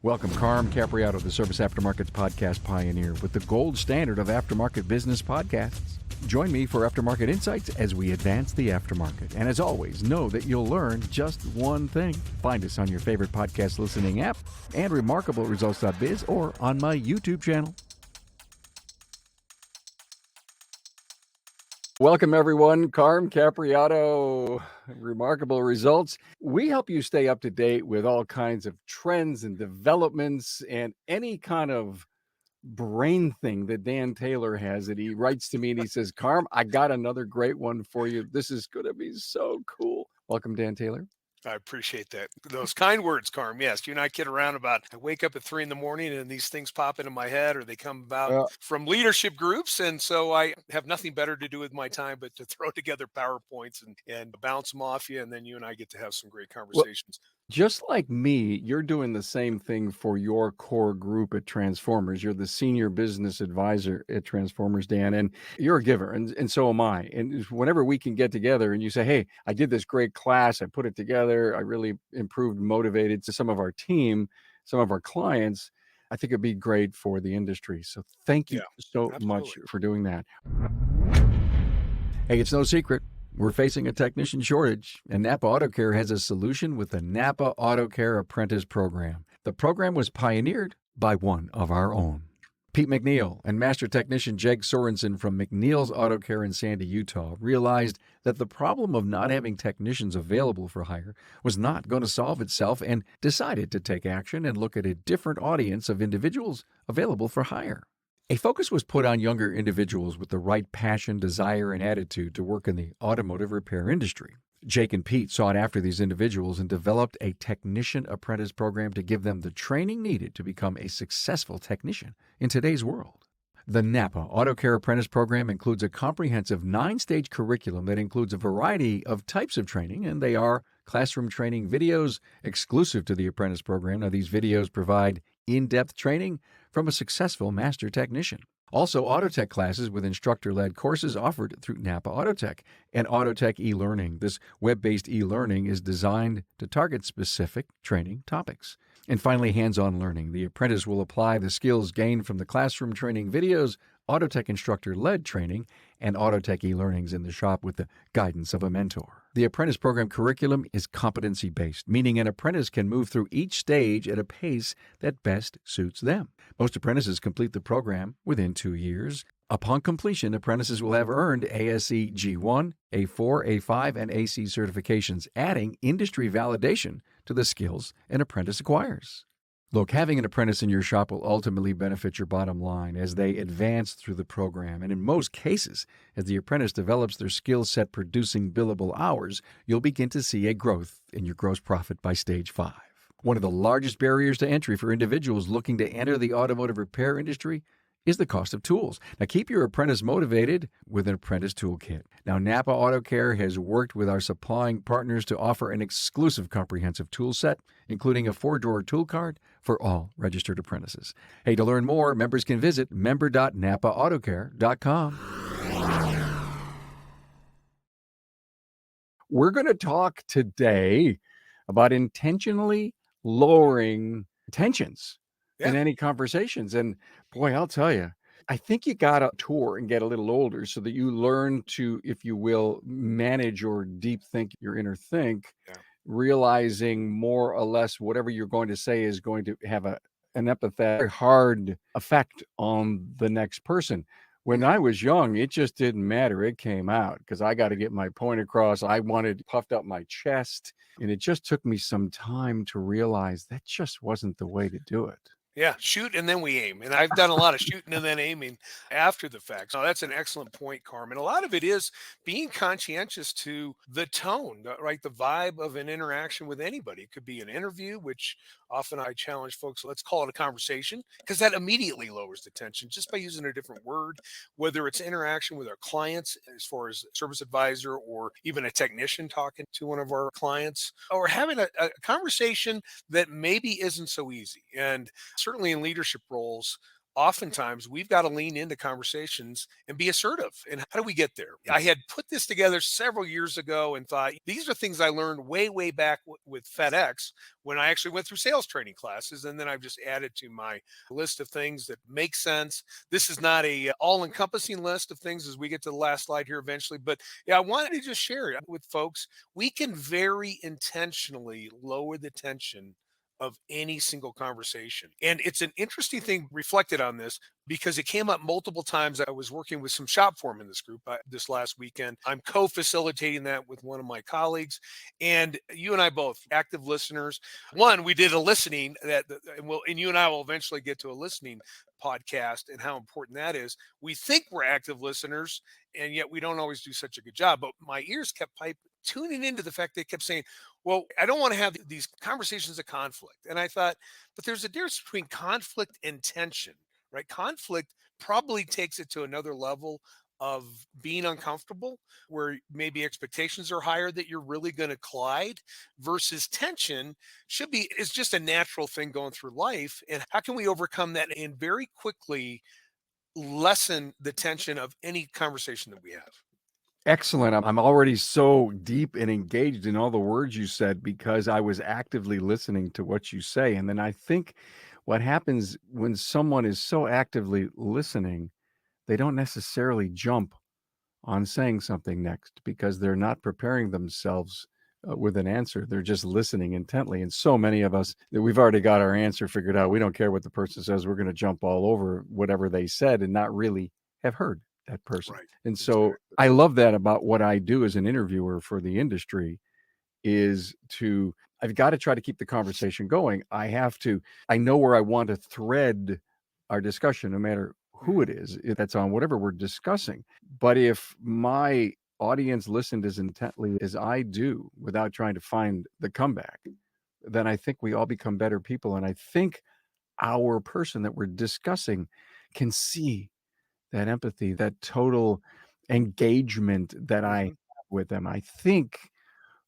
Welcome, Carm Capriato, the Service Aftermarkets Podcast Pioneer, with the gold standard of aftermarket business podcasts. Join me for Aftermarket Insights as we advance the aftermarket. And as always, know that you'll learn just one thing. Find us on your favorite podcast listening app and remarkableresults.biz or on my YouTube channel. Welcome, everyone. Carm Capriato, Remarkable Results. We help you stay up to date with all kinds of trends and developments and any kind of brain thing that Dan Taylor has that he writes to me and he says, Carm, I got another great one for you. This is going to be so cool. Welcome, Dan Taylor. I appreciate that. Those kind words, Carm. Yes, you and I kid around about, I wake up at 3 a.m. and these things pop into my head or they come about from leadership groups. And so I have nothing better to do with my time but to throw together PowerPoints and bounce them off you. And then you and I get to have some great conversations. Just like me, you're doing the same thing for your core group at Transformers. You're the senior business advisor at Transformers, Dan, and you're a giver, and so am I. And whenever we can get together and you say, hey, I did this great class, I put it together, I really improved, motivated to some of our team, some of our clients, I think it'd be great for the industry. So thank you so much for doing that. Hey, it's no secret. We're facing a technician shortage, and Napa Auto Care has a solution with the Napa Auto Care Apprentice Program. The program was pioneered by one of our own. Pete McNeil and Master Technician Jake Sorensen from McNeil's Auto Care in Sandy, Utah, realized that the problem of not having technicians available for hire was not going to solve itself and decided to take action and look at a different audience of individuals available for hire. A focus was put on younger individuals with the right passion, desire, and attitude to work in the automotive repair industry. Jake and Pete sought after these individuals and developed a technician apprentice program to give them the training needed to become a successful technician in today's world. The Napa Auto Care Apprentice Program includes a comprehensive 9-stage curriculum that includes a variety of types of training, and they are classroom training videos exclusive to the apprentice program. Now, these videos provide in-depth training from a successful master technician. Also, Autotech classes with instructor-led courses offered through Napa Autotech and Autotech e-learning. This web-based e-learning is designed to target specific training topics. And finally, hands-on learning. The apprentice will apply the skills gained from the classroom training videos, Autotech instructor-led training, and Autotech e-learnings in the shop with the guidance of a mentor. The apprentice program curriculum is competency-based, meaning an apprentice can move through each stage at a pace that best suits them. Most apprentices complete the program within 2 years. Upon completion, apprentices will have earned ASE G1, A4, A5, and AC certifications, adding industry validation to the skills an apprentice acquires. Look, having an apprentice in your shop will ultimately benefit your bottom line as they advance through the program. And in most cases, as the apprentice develops their skill set producing billable hours, you'll begin to see a growth in your gross profit by stage 5. One of the largest barriers to entry for individuals looking to enter the automotive repair industry is the cost of tools. Now, keep your apprentice motivated with an apprentice toolkit. Now, Napa Auto Care has worked with our supplying partners to offer an exclusive comprehensive tool set, including a 4-drawer tool cart for all registered apprentices. Hey, to learn more, members can visit member.napaautocare.com. We're going to talk today about intentionally lowering tensions in any conversations. And boy, I'll tell you, I think you got to tour and get a little older so that you learn to, if you will, manage your deep think, your inner think, realizing more or less whatever you're going to say is going to have an empathetic, hard effect on the next person. When I was young, it just didn't matter. It came out because I got to get my point across. I wanted puffed up my chest. And it just took me some time to realize that just wasn't the way to do it. Yeah, shoot and then we aim. And I've done a lot of shooting and then aiming after the fact. So that's an excellent point, Carmen. A lot of it is being conscientious to the tone, right? The vibe of an interaction with anybody. It could be an interview, which often I challenge folks, let's call it a conversation, because that immediately lowers the tension just by using a different word, whether it's interaction with our clients as far as service advisor or even a technician talking to one of our clients, or having a conversation that maybe isn't so easy. And certainly in leadership roles, oftentimes we've got to lean into conversations and be assertive. And how do we get there? I had put this together several years ago and thought these are things I learned way back with FedEx when I actually went through sales training classes. And then I've just added to my list of things that make sense. This is not a all-encompassing list of things as we get to the last slide here eventually. But yeah, I wanted to just share it with folks. We can very intentionally lower the tension of any single conversation. And it's an interesting thing reflected on this because it came up multiple times. I was working with some shop foremen in this group this last weekend. I'm co-facilitating that with one of my colleagues. And you and I both, active listeners. One, we did a listening and you and I will eventually get to a listening podcast and how important that is. We think we're active listeners, and yet we don't always do such a good job. But my ears kept tuning into the fact they kept saying, well, I don't want to have these conversations of conflict. And I thought, but there's a difference between conflict and tension, right? Conflict probably takes it to another level of being uncomfortable, where maybe expectations are higher that you're really going to collide, versus tension is just a natural thing going through life. And how can we overcome that and very quickly lessen the tension of any conversation that we have? Excellent. I'm already so deep and engaged in all the words you said because I was actively listening to what you say. And then I think what happens when someone is so actively listening, they don't necessarily jump on saying something next because they're not preparing themselves with an answer. They're just listening intently. And so many of us, that we've already got our answer figured out. We don't care what the person says. We're going to jump all over whatever they said and not really have heard that person. Right. And so Exactly. I love that about what I do as an interviewer for the industry is I've got to try to keep the conversation going. I know where I want to thread our discussion, no matter who it is, if that's on whatever we're discussing. But if my audience listened as intently as I do without trying to find the comeback, then I think we all become better people. And I think our person that we're discussing can see that empathy, that total engagement that I have with them. I think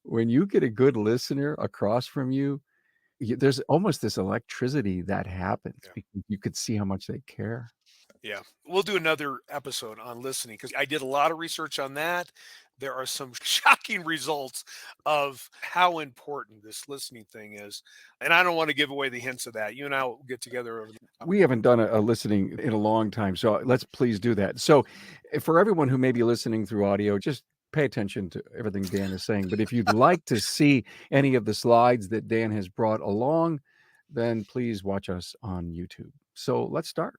when you get a good listener across from you, there's almost this electricity that happens because you could see how much they care. Yeah. We'll do another episode on listening because I did a lot of research on that. There are some shocking results of how important this listening thing is. And I don't want to give away the hints of that. You and I will get together over We haven't done a listening in a long time, so let's please do that. So for everyone who may be listening through audio, just pay attention to everything Dan is saying. But if you'd like to see any of the slides that Dan has brought along, then please watch us on YouTube. So let's start.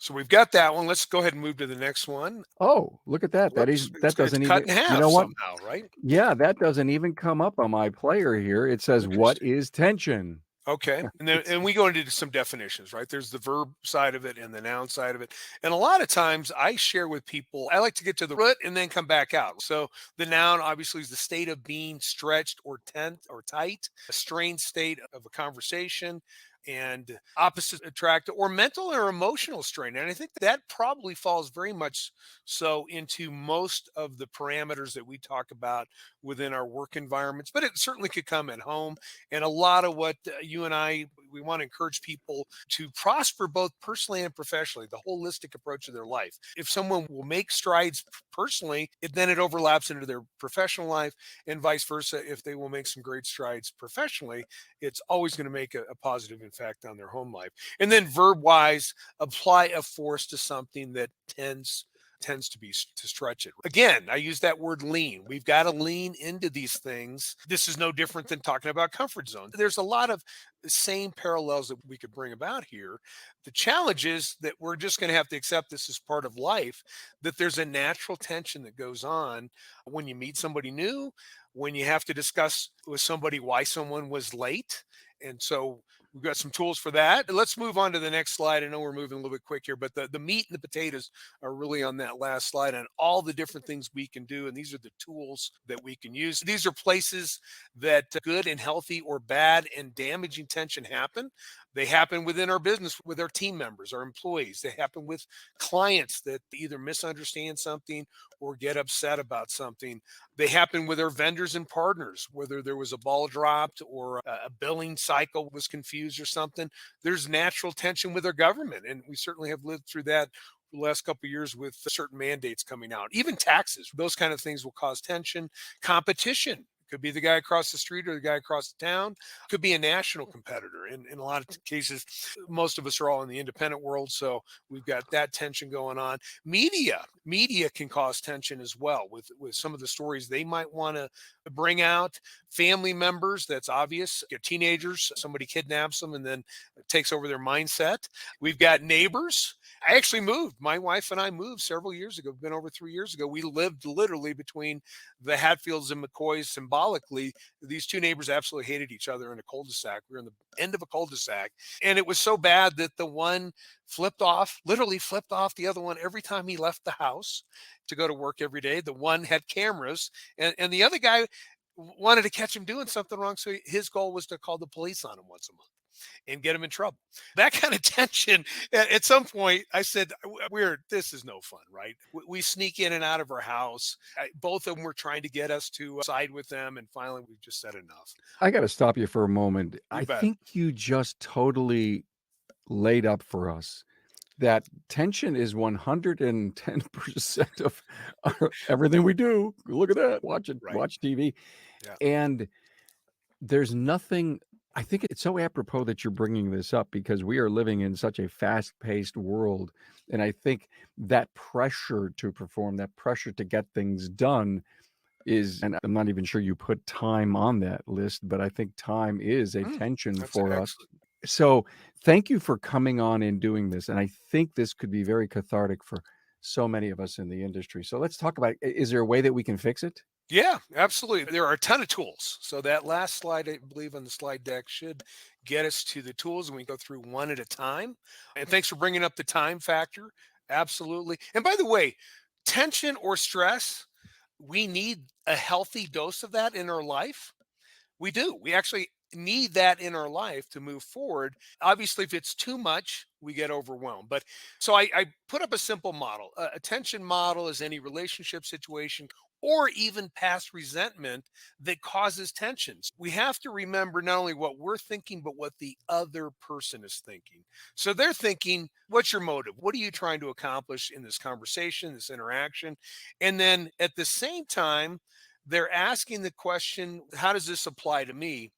So we've got that one. Let's go ahead and move to the next one. Oh, look at that. Whoops, That doesn't it's cut even, in half you know what? somehow, right? Yeah, that doesn't even come up on my player here. It says, what is tension? Okay. And we go into some definitions, right? There's the verb side of it and the noun side of it. And a lot of times I share with people, I like to get to the root and then come back out. So the noun obviously is the state of being stretched or tense or tight, a strained state of a conversation, and opposite attract or mental or emotional strain. And I think that probably falls very much so into most of the parameters that we talk about within our work environments, but it certainly could come at home. And a lot of what you and we want to encourage people to prosper both personally and professionally, the holistic approach of their life. If someone will make strides personally, then it overlaps into their professional life, and vice versa. If they will make some great strides professionally, it's always going to make a positive effect on their home life. And then verb wise, apply a force to something that tends to stretch it. Again, I use that word lean. We've got to lean into these things. This is no different than talking about comfort zone. There's a lot of the same parallels that we could bring about here. The challenge is that we're just going to have to accept this as part of life, that there's a natural tension that goes on when you meet somebody new, when you have to discuss with somebody why someone was late. And so we've got some tools for that. Let's move on to the next slide. I know we're moving a little bit quick here, but the meat and the potatoes are really on that last slide and all the different things we can do. And these are the tools that we can use. These are places that good and healthy or bad and damaging tension happen. They happen within our business with our team members, our employees. They happen with clients that either misunderstand something or get upset about something. They happen with our vendors and partners, whether there was a ball dropped or a billing cycle was confused or something. There's natural tension with our government. And we certainly have lived through that the last couple of years with certain mandates coming out. Even taxes, those kind of things will cause tension. Competition. Could be the guy across the street or the guy across the town. Could be a national competitor. In a lot of cases, most of us are all in the independent world. So we've got that tension going on. Media can cause tension as well with some of the stories they might want to bring out. Family members, that's obvious. Teenagers, somebody kidnaps them and then takes over their mindset. We've got neighbors. I actually moved. My wife and I moved several years ago. It's been over 3 years ago. We lived literally between the Hatfields and McCoys. Symbolically, these two neighbors absolutely hated each other in a cul-de-sac. We were in the end of a cul-de-sac. And it was so bad that the one literally flipped off the other one every time he left the house to go to work every day. The one had cameras and the other guy wanted to catch him doing something wrong. So his goal was to call the police on him once a month and get him in trouble. That kind of tension. At some point, I said, this is no fun, right? We sneak in and out of our house. Both of them were trying to get us to side with them. And finally, we just said enough. I got to stop you for a moment. You I bet. think you just totally laid up for us that tension is 110% of everything we do. Look at that. Watch it. Right. Watch TV. Yeah. And there's nothing. I think it's so apropos that you're bringing this up because we are living in such a fast-paced world. And I think that pressure to perform, that pressure to get things done is, and I'm not even sure you put time on that list, but I think time is a tension That's for us. excellent. So thank you for coming on and doing this. And I think this could be very cathartic for so many of us in the industry. So let's talk about, is there a way that we can fix it? Yeah, absolutely. There are a ton of tools. So that last slide, I believe on the slide deck should get us to the tools and we go through one at a time. And thanks for bringing up the time factor. Absolutely. And by the way, tension or stress, we need a healthy dose of that in our life. We do. We actually need that in our life to move forward. Obviously, if it's too much, we get overwhelmed. But so I put up a simple model. A tension model is any relationship situation or even past resentment that causes tensions. We have to remember not only what we're thinking, but what the other person is thinking. So they're thinking, what's your motive? What are you trying to accomplish in this conversation, this interaction? And then at the same time, they're asking the question, how does this apply to me?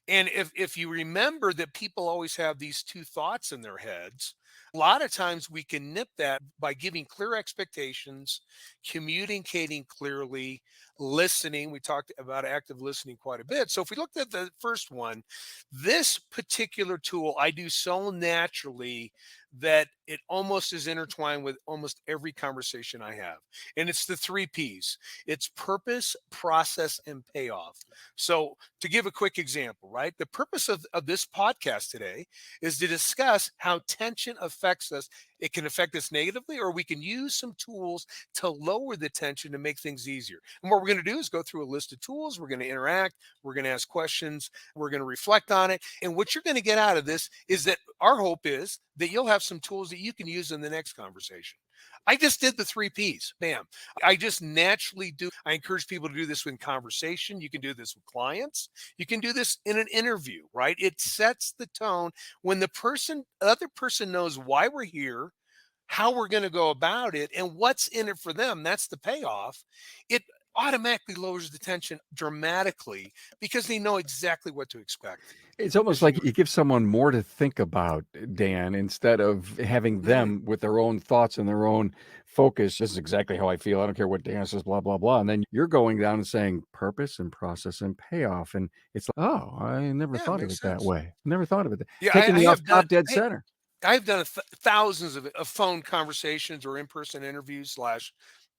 And if you remember that people always have these two thoughts in their heads, a lot of times we can nip that by giving clear expectations, communicating clearly, listening. We talked about active listening quite a bit. So if we looked at the first one, this particular tool I do so naturally that it almost is intertwined with almost every conversation I have. And it's the 3 Ps. It's purpose, process, and payoff. So to give a quick example, right? The purpose of this podcast today is to discuss how tension affects us. It can affect us negatively, or we can use some tools to lower the tension to make things easier. And what we're going to do is go through a list of tools. We're going to interact. We're going to ask questions. We're going to reflect on it. And what you're going to get out of this is that our hope is that you'll have some tools that you can use in the next conversation. I just did the 3 Ps. Bam. I just naturally do. I encourage people to do this in conversation. You can do this with clients. You can do this in an interview, right? It sets the tone when the other person knows why we're here, how we're going to go about it, and what's in it for them. That's the payoff. It automatically lowers the tension dramatically because they know exactly what to expect. It's almost like you give someone more to think about, Dan, instead of having them with their own thoughts and their own focus. This is exactly how I feel. I don't care what Dan says, blah, blah, blah. And then you're going down and saying purpose and process and payoff. And it's like, oh, I never Yeah, thought of makes it that sense. way. Never thought of it. Yeah, Taking I me off have top done. dead center. I've done thousands of phone conversations or in-person interviews /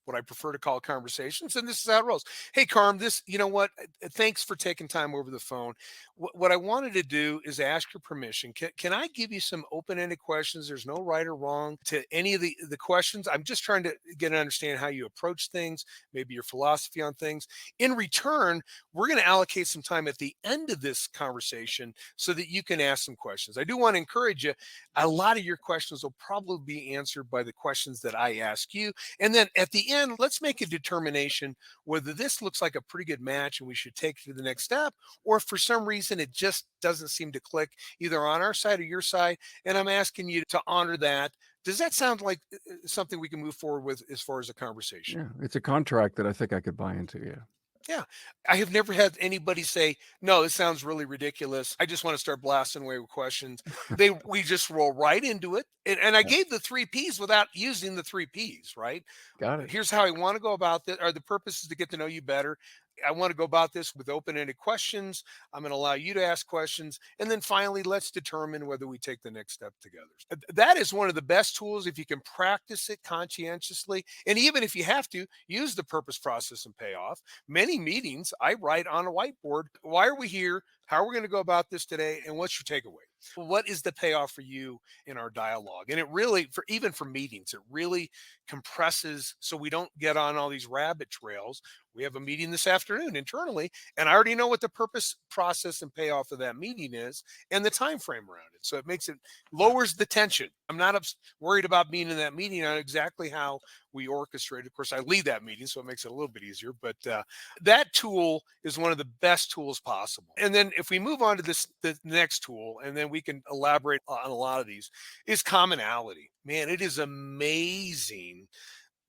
what I prefer to call conversations. And this is how it rolls. Hey, Carm, you know what? Thanks for taking time over the phone. What I wanted to do is ask your permission. Can I give you some open-ended questions? There's no right or wrong to any of the questions. I'm just trying to get an understanding how you approach things, maybe your philosophy on things. In return, we're going to allocate some time at the end of this conversation so that you can ask some questions. I do want to encourage you. A lot of your questions will probably be answered by the questions that I ask you. And then at the end, let's make a determination whether this looks like a pretty good match and we should take it to the next step, or if for some reason it just doesn't seem to click either on our side or your side. And I'm asking you to honor that. Does that sound like something we can move forward with as far as a conversation? Yeah, it's a contract that I think I could buy into. Yeah. Yeah. I have never had anybody say, no, this sounds really ridiculous. I just want to start blasting away with questions. We just roll right into it. And I Yeah. gave the three P's without using the three P's, right? Got it. Here's how I want to go about this, or the purpose is to get to know you better. I want to go about this with open-ended questions. I'm going to allow you to ask questions. And then finally, let's determine whether we take the next step together. That is one of the best tools if you can practice it conscientiously. And even if you have to, use the purpose, process, and payoff. Many meetings I write on a whiteboard. Why are we here? How are we going to go about this today? And what's your takeaway? What is the payoff for you in our dialogue? And it really, even for meetings, it really compresses so we don't get on all these rabbit trails. We have a meeting this afternoon internally, and I already know what the purpose, process, and payoff of that meeting is and the time frame around it. So it makes it lowers the tension. I'm not worried about being in that meeting. I know exactly how we orchestrate. Of course, I lead that meeting, so it makes it a little bit easier. But that tool is one of the best tools possible. And then if we move on to the next tool, and then we can elaborate on a lot of these, is commonality. Man, it is amazing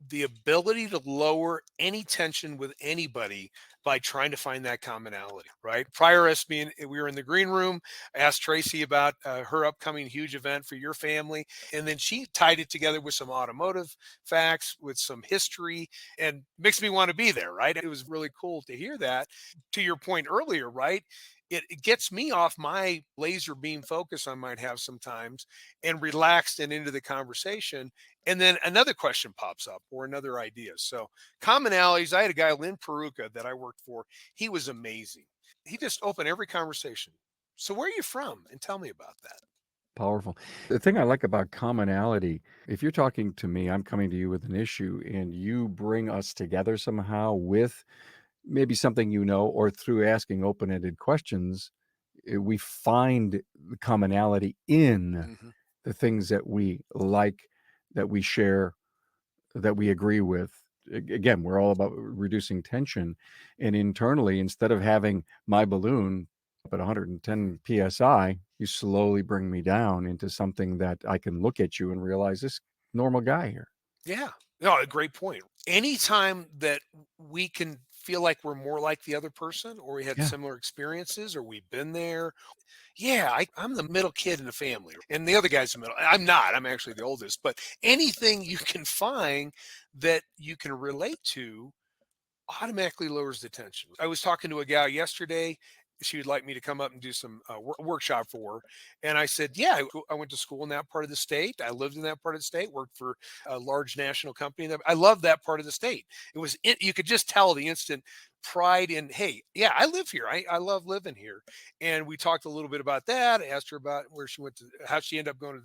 the ability to lower any tension with anybody by trying to find that commonality, right? Prior us being, we were in the green room, I asked Tracy about her upcoming huge event for your family. And then she tied it together with some automotive facts, with some history, and makes me want to be there, right? It was really cool to hear that. To your point earlier, right? It gets me off my laser beam focus I might have sometimes and relaxed and into the conversation. And then another question pops up or another idea. So commonalities, I had a guy, Lynn Peruka, that I worked for. He was amazing. He just opened every conversation. So where are you from? And tell me about that. Powerful. The thing I like about commonality, if you're talking to me, I'm coming to you with an issue, and you bring us together somehow with maybe something or through asking open-ended questions, we find the commonality in Hmm. the things that we like, that we share, that we agree with. Again, we're all about reducing tension. And internally, instead of having my balloon up at 110 psi, you slowly bring me down into something that I can look at you and realize this normal guy here. Yeah. No, a great point. Anytime that we can feel like we're more like the other person, or we had Yeah. similar experiences, or we've been there. Yeah, I'm the middle kid in the family, and the other guy's the middle. I'm not. I'm actually the oldest. But anything you can find that you can relate to automatically lowers the tension. I was talking to a gal yesterday. She would like me to come up and do some workshop for her. And I said, yeah, I went to school in that part of the state. I lived in that part of the state, worked for a large national company. I love that part of the state. You could just tell the instant pride in, hey, yeah, I live here. I love living here. And we talked a little bit about that. I asked her about where she went to, how she ended up going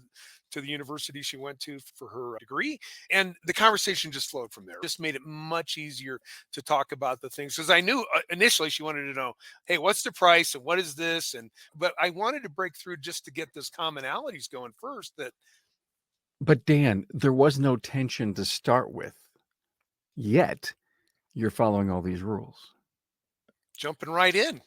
to the university she went to for her degree. And the conversation just flowed from there. Just made it much easier to talk about the things, because I knew initially she wanted to know, hey, what's the price and what is this? But I wanted to break through just to get those commonalities going first. But Dan, there was no tension to start with, yet you're following all these rules. Jumping right in.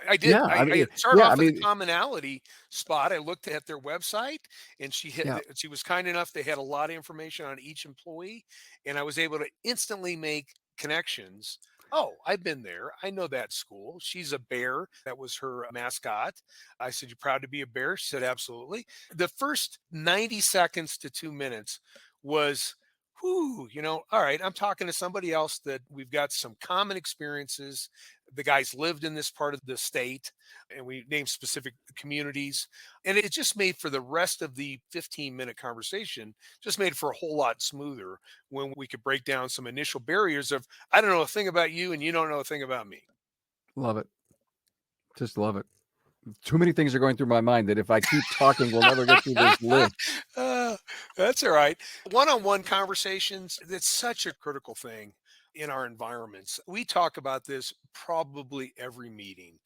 I did. Yeah, I I mean, started yeah, I off at the mean, commonality spot. I looked at their website, and yeah. she was kind enough. They had a lot of information on each employee, and I was able to instantly make connections. Oh, I've been there. I know that school. She's a bear. That was her mascot. I said, "You proud to be a bear?" She said, "Absolutely." The first 90 seconds to 2 minutes was, whew, all right, I'm talking to somebody else that we've got some common experiences. The guys lived in this part of the state, and we named specific communities. And it just made for the rest of the 15-minute conversation, just made for a whole lot smoother when we could break down some initial barriers of, I don't know a thing about you and you don't know a thing about me. Love it. Just love it. Too many things are going through my mind that if I keep talking, we'll never get through this list. Uh, that's all right. One-on-one conversations, that's such a critical thing in our environments. We talk about this probably every meeting,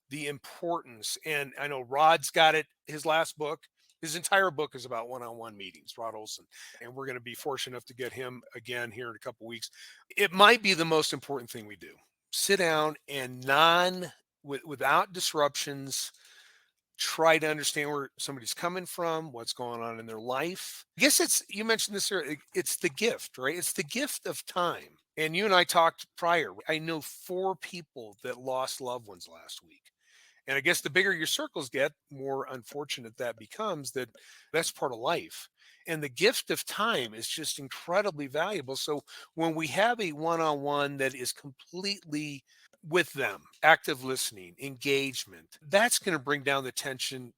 the importance. And I know Rod's got it, his last book. His entire book is about one-on-one meetings, Rod Olson. And we're going to be fortunate enough to get him again here in a couple weeks. It might be the most important thing we do. Sit down and without disruptions, try to understand where somebody's coming from, what's going on in their life. I guess you mentioned this earlier, it's the gift, right? It's the gift of time. And you and I talked prior. I know 4 people that lost loved ones last week. And I guess the bigger your circles get, more unfortunate that becomes. That's part of life. And the gift of time is just incredibly valuable. So when we have a one-on-one that is completely with them, active listening, engagement, that's going to bring down the tension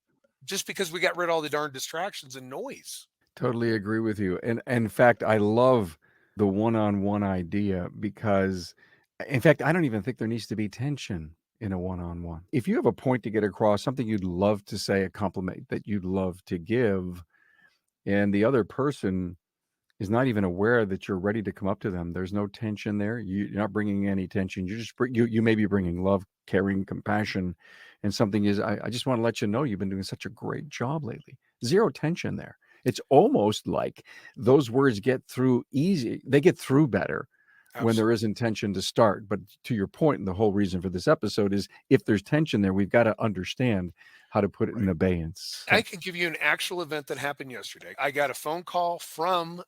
just because we got rid of all the darn distractions and noise. Totally agree with you. And in fact, I love the one-on-one idea because, in fact, I don't even think there needs to be tension in a one-on-one. If you have a point to get across, something you'd love to say, a compliment that you'd love to give, and the other person is not even aware that you're ready to come up to them, there's no tension there. You're not bringing any tension. You may be bringing love, caring, compassion, and something is, I just want to let you know you've been doing such a great job lately. Zero tension there. It's almost like those words get through easy. They get through better when there isn't tension to start. But to your point, and the whole reason for this episode is if there's tension there, we've got to understand how to put it in abeyance. I can give you an actual event that happened yesterday. I got a phone call from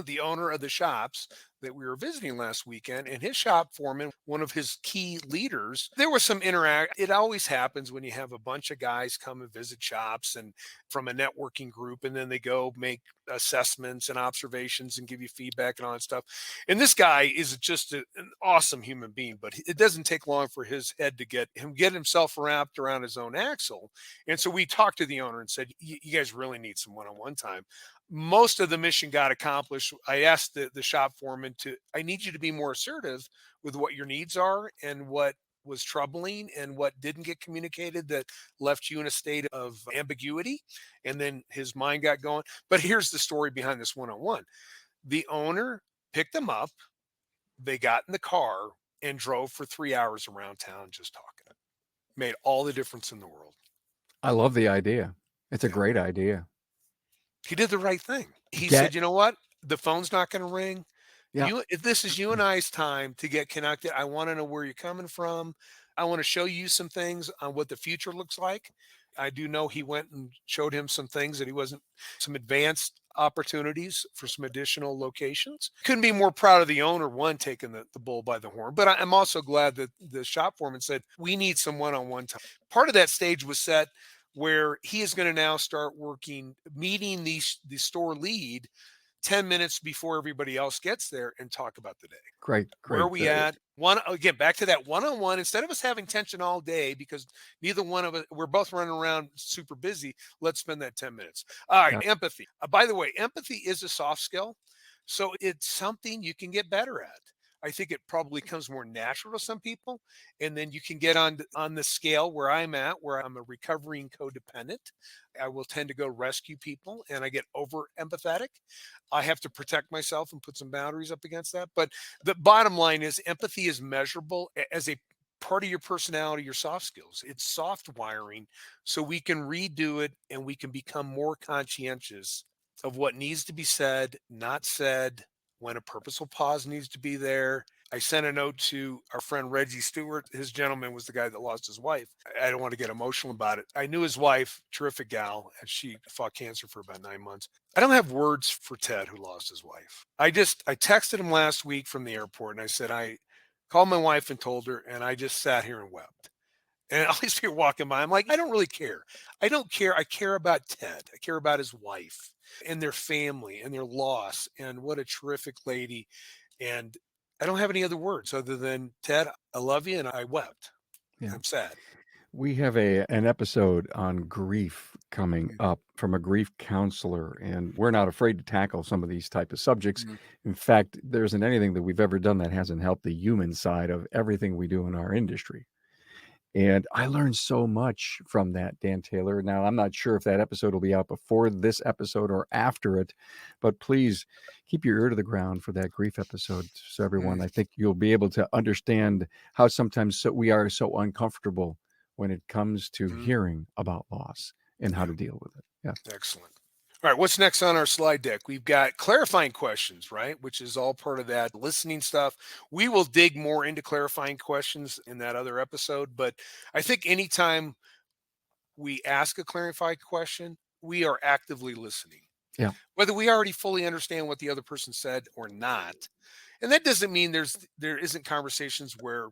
the owner of the shops that we were visiting last weekend, and his shop foreman, one of his key leaders. There was some interact. It always happens when you have a bunch of guys come and visit shops and from a networking group, and then they go make assessments and observations and give you feedback and all that stuff. And this guy is just an awesome human being, but it doesn't take long for his head to get himself wrapped around his own axle. And so we talked to the owner and said, you guys really need some one-on-one time. Most of the mission got accomplished. I asked the shop foreman I need you to be more assertive with what your needs are and what was troubling and what didn't get communicated that left you in a state of ambiguity. And then his mind got going. But here's the story behind this one-on-one. The owner picked them up. They got in the car and drove for 3 hours around town just talking. Made all the difference in the world. I love the idea. It's a great idea. He did the right thing. He said, you know what? The phone's not going to ring. Yeah. If this is you and I's time to get connected, I want to know where you're coming from. I want to show you some things on what the future looks like. I do know he went and showed him some things that some advanced opportunities for some additional locations. Couldn't be more proud of the owner, one, taking the bull by the horn. But I'm also glad that the shop foreman said, we need some one-on-one time. Part of that stage was set where he is going to now start meeting the store lead 10 minutes before everybody else gets there and talk about the day. Great. Where are we at? Again, back to that one-on-one. Instead of us having tension all day because neither one of us, we're both running around super busy, let's spend that 10 minutes. All right, empathy. By the way, empathy is a soft skill. So it's something you can get better at. I think it probably comes more natural to some people. And then you can get on the scale where I'm at, where I'm a recovering codependent. I will tend to go rescue people and I get over empathetic. I have to protect myself and put some boundaries up against that. But the bottom line is empathy is measurable as a part of your personality, your soft skills. It's soft wiring. So we can redo it and we can become more conscientious of what needs to be said, not said, when a purposeful pause needs to be there. I sent a note to our friend Reggie Stewart. His gentleman was the guy that lost his wife. I don't want to get emotional about it. I knew his wife, terrific gal, and she fought cancer for about 9 months. I don't have words for Ted, who lost his wife. I texted him last week from the airport, and I said, I called my wife and told her, and I just sat here and wept. And all these people walking by, I'm like, I don't really care. I don't care. I care about Ted. I care about his wife and their family and their loss. And what a terrific lady. And I don't have any other words other than, Ted, I love you. And I wept. Yeah. I'm sad. We have an episode on grief coming up from a grief counselor, and we're not afraid to tackle some of these type of subjects. In fact, there isn't anything that we've ever done that hasn't helped the human side of everything we do in our industry. And I learned so much from that, Dan Taylor. Now, I'm not sure if that episode will be out before this episode or after it, but please keep your ear to the ground for that grief episode. So everyone, I think you'll be able to understand how sometimes we are so uncomfortable when it comes to hearing about loss and how to deal with it. Yeah. Excellent. All right, what's next on our slide deck? We've got clarifying questions, right? Which is all part of that listening stuff. We will dig more into clarifying questions in that other episode, but I think anytime we ask a clarifying question, we are actively listening. Yeah. Whether we already fully understand what the other person said or not. And that doesn't mean there isn't conversations where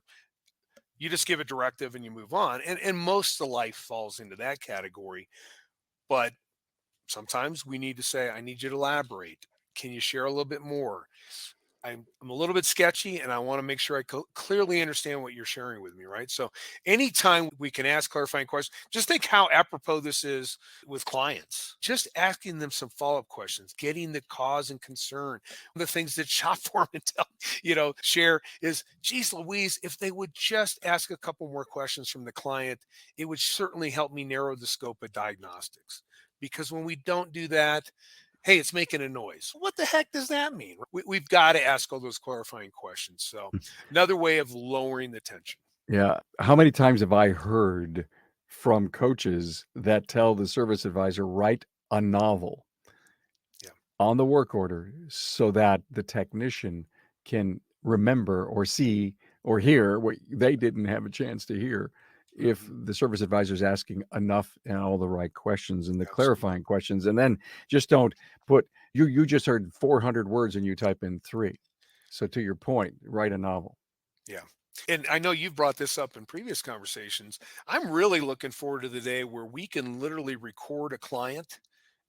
you just give a directive and you move on. And most of life falls into that category. But sometimes we need to say, I need you to elaborate. Can you share a little bit more? I'm a little bit sketchy and I want to make sure I clearly understand what you're sharing with me, right? So anytime we can ask clarifying questions, just think how apropos this is with clients. Just asking them some follow-up questions, getting the cause and concern. One of the things that shop foremen share is, geez Louise, if they would just ask a couple more questions from the client, it would certainly help me narrow the scope of diagnostics. Because when we don't do that, hey, it's making a noise. What the heck does that mean? We've got to ask all those clarifying questions. So another way of lowering the tension. Yeah. How many times have I heard from coaches that tell the service advisor, write a novel Yeah. on the work order so that the technician can remember or see or hear what they didn't have a chance to hear if the service advisor is asking enough and all the right questions and the Absolutely. clarifying questions. And then just don't put, you just heard 400 words and you type in 3. So to your point, write a novel. Yeah. And I know you've brought this up in previous conversations. I'm really looking forward to the day where we can literally record a client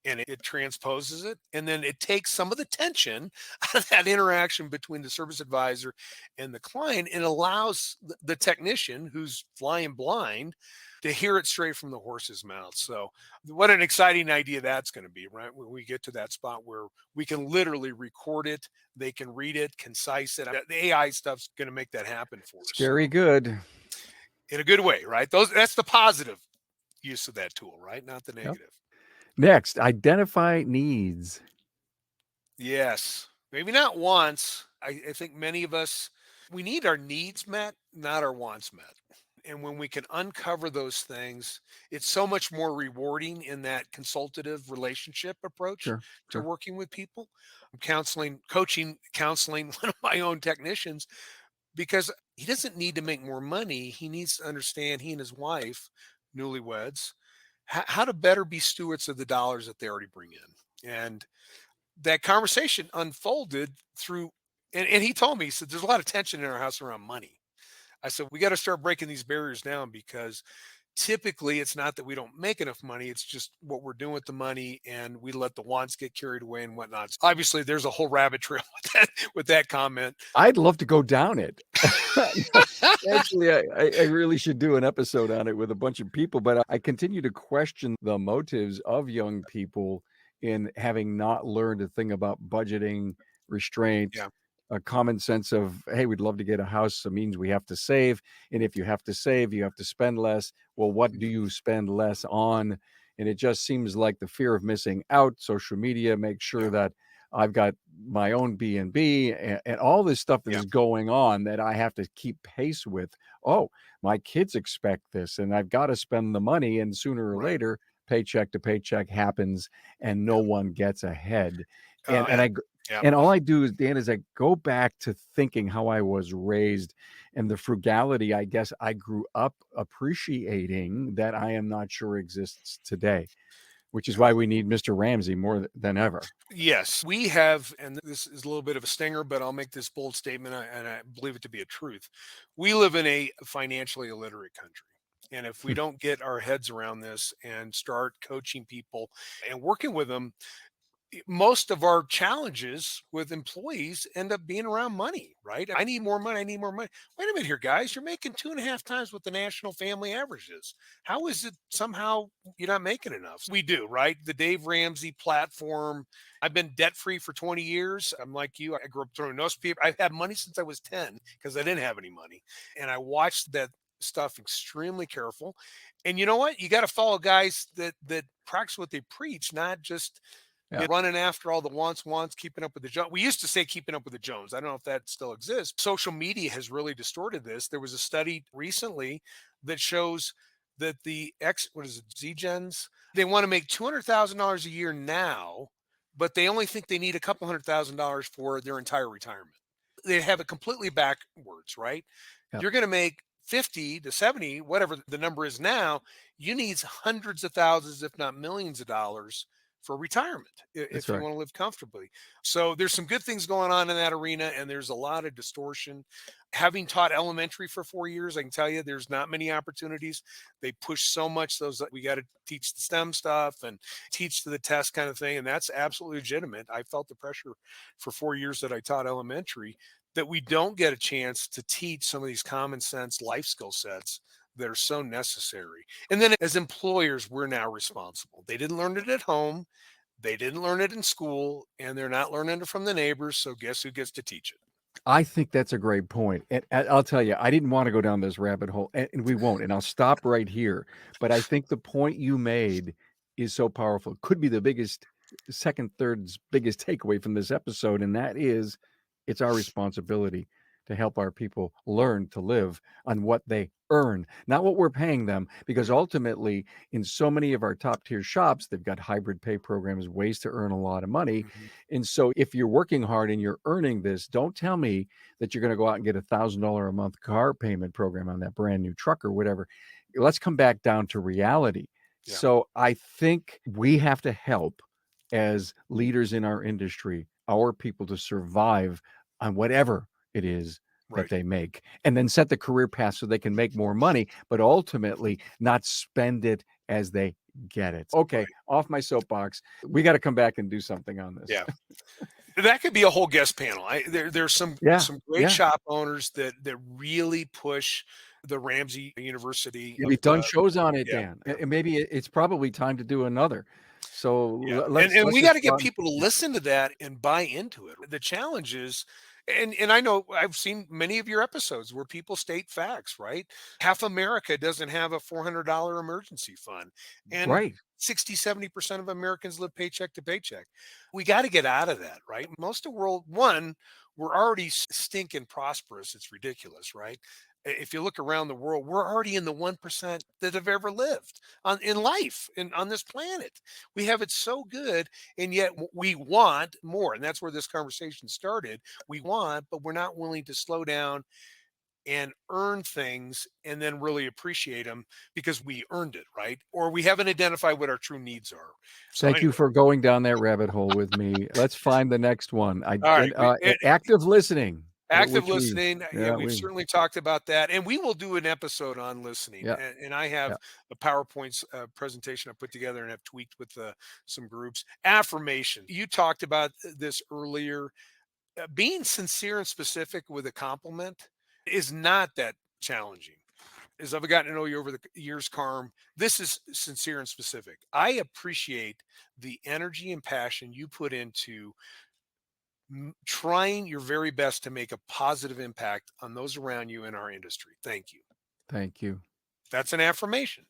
and it transposes it. And then it takes some of the tension out of that interaction between the service advisor and the client and allows the technician who's flying blind to hear it straight from the horse's mouth. So what an exciting idea that's going to be, right? When we get to that spot where we can literally record it, they can read it, concise it. The AI stuff's going to make that happen for us. Scary So, good. in a good way, right? That's the positive use of that tool, right? Not the Yep. negative. Next, identify needs. Yes. Maybe not wants. I think many of us, we need our needs met, not our wants met. And when we can uncover those things, it's so much more rewarding in that consultative relationship approach Sure, to sure. working with people. I'm counseling one of my own technicians because he doesn't need to make more money. He needs to understand, he and his wife, newlyweds, how to better be stewards of the dollars that they already bring in. And that conversation unfolded through, and he told me, he said, there's a lot of tension in our house around money. I said, we got to start breaking these barriers down because typically it's not that we don't make enough money. It's just what we're doing with the money and we let the wants get carried away and whatnot. So obviously there's a whole rabbit trail with that comment. I'd love to go down it. Actually, I really should do an episode on it with a bunch of people, but I continue to question the motives of young people in having not learned a thing about budgeting, restraint, Yeah. a common sense of, hey, we'd love to get a house. So it means we have to save. And if you have to save, you have to spend less. Well, what do you spend less on? And it just seems like the fear of missing out, social media makes sure Yeah. that I've got my own B&B and all this stuff that Yeah. is going on that I have to keep pace with. Oh, my kids expect this and I've got to spend the money, and sooner or Right. later, paycheck to paycheck happens and no Yeah. one gets ahead. Oh, And I yeah. and all I do is, Dan, is I go back to thinking how I was raised and the frugality I guess I grew up appreciating that I am not sure exists today, which is Yeah. why we need Mr. Ramsey more than ever. Yes, we have, and this is a little bit of a stinger, but I'll make this bold statement, and I believe it to be a truth. We live in a financially illiterate country. And if we don't get our heads around this and start coaching people and working with them, most of our challenges with employees end up being around money, right? I need more money. I need more money. Wait a minute here, guys. You're making 2.5 times what the national family average is. How is it somehow you're not making enough? We do, right? The Dave Ramsey platform. I've been debt free for 20 years. I'm like you. I grew up throwing newspaper. I've had money since I was 10 because I didn't have any money. And I watched that stuff extremely careful. And you know what? You got to follow guys that practice what they preach, not just Yeah. running after all the wants, keeping up with the Jones. We used to say keeping up with the Jones. I don't know if that still exists. Social media has really distorted this. There was a study recently that shows that what is it, Z-Gens? They want to make $200,000 a year now, but they only think they need a couple $100,000 for their entire retirement. They have it completely backwards, right? Yep. You're going to make 50 to 70, whatever the number is now. You need hundreds of thousands, if not millions of dollars for retirement That's if you right. want to live comfortably. So there's some good things going on in that arena, and there's a lot of distortion. Having taught elementary for 4 years, I can tell you there's not many opportunities. They push so much those we got to teach the STEM stuff and teach to the test kind of thing, and that's absolutely legitimate. I felt the pressure for 4 years that I taught elementary that we don't get a chance to teach some of these common sense life skill sets that are so necessary. And then as employers, we're now responsible. They didn't learn it at home. They didn't learn it in school, and they're not learning it from the neighbors. So guess who gets to teach it? I think that's a great point. And I'll tell you, I didn't want to go down this rabbit hole, and we won't. And I'll stop right here. But I think the point you made is so powerful. It could be the third's biggest takeaway from this episode. And that is it's our responsibility to help our people learn to live on what they earn, not what we're paying them. Because ultimately, in so many of our top tier shops, they've got hybrid pay programs, ways to earn a lot of money. Mhm. And so if you're working hard and you're earning this, don't tell me that you're going to go out and get $1,000 a month car payment program on that brand new truck or whatever. Let's come back down to reality. Yeah. So I think we have to help as leaders in our industry, our people to survive on whatever it is that Right. they make, and then set the career path so they can make more money, but ultimately not spend it as they get it. Okay, Right. off my soapbox. We got to come back and do something on this. Yeah. That could be a whole guest panel. There's Yeah, some great yeah. shop owners that really push the Ramsey University Yeah, of we've done shows on it, yeah, Dan, yeah. and maybe it's probably time to do another. So Yeah, and let's we just gotta go get out and people to listen to that and buy into it. The challenge is and I know I've seen many of your episodes where people state facts, right? Half America doesn't have a $400 emergency fund, and right. 60-70% of Americans live paycheck to paycheck. We gotta get out of that, right? Most of the world, one, we're already stinking prosperous. It's ridiculous, right? If you look around the world, we're already in the 1% that have ever lived in life and on this planet. We have it so good, and yet we want more. And that's where this conversation started. We want, but we're not willing to slow down and earn things and then really appreciate them because we earned it, right? Or we haven't identified what our true needs are. So Thank you anyway, for going down that rabbit hole with me. Let's find the next one. all right. Active listening, Active which we listening, yeah, yeah, we've we certainly talked about that, and we will do an episode on listening. yeah, And I yeah. have a PowerPoint presentation I put together and have tweaked with some groups. Affirmation. You talked about this earlier. Being sincere and specific with a compliment is not that challenging. As I've gotten to know you over the years, Carm, this is sincere and specific. I appreciate the energy and passion you put into trying your very best to make a positive impact on those around you in our industry. Thank you. Thank you. That's an affirmation.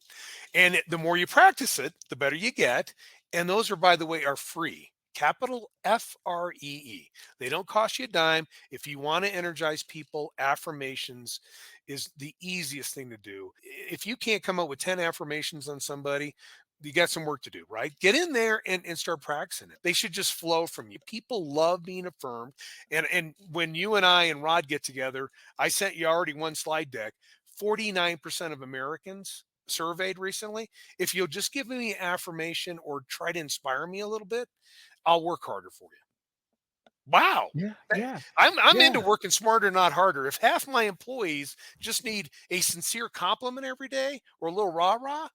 And the more you practice it, the better you get. And those are, by the way, are free. Capital FREE. They don't cost you a dime. If you want to energize people, affirmations is the easiest thing to do. If you can't come up with 10 affirmations on somebody, you got some work to do, right? Get in there and start practicing it. They should just flow from you. People love being affirmed. And when you and I and Rod get together, I sent you already one slide deck. 49% of Americans surveyed recently. If you'll just give me affirmation or try to inspire me a little bit, I'll work harder for you. Wow. Yeah, Hey, yeah, I'm into yeah. working smarter, not harder. If half my employees just need a sincere compliment every day or a little rah-rah,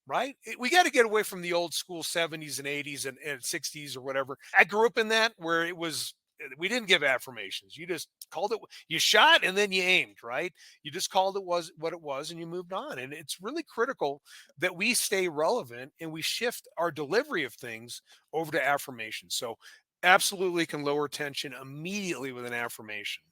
right? We got to get away from the old school 70s and 80s and 60s or whatever. I grew up in that where it was, we didn't give affirmations. You just called it, you shot and then you aimed, right? You just called it was what it was and you moved on. And it's really critical that we stay relevant and we shift our delivery of things over to affirmations. So absolutely can lower tension immediately with an affirmation.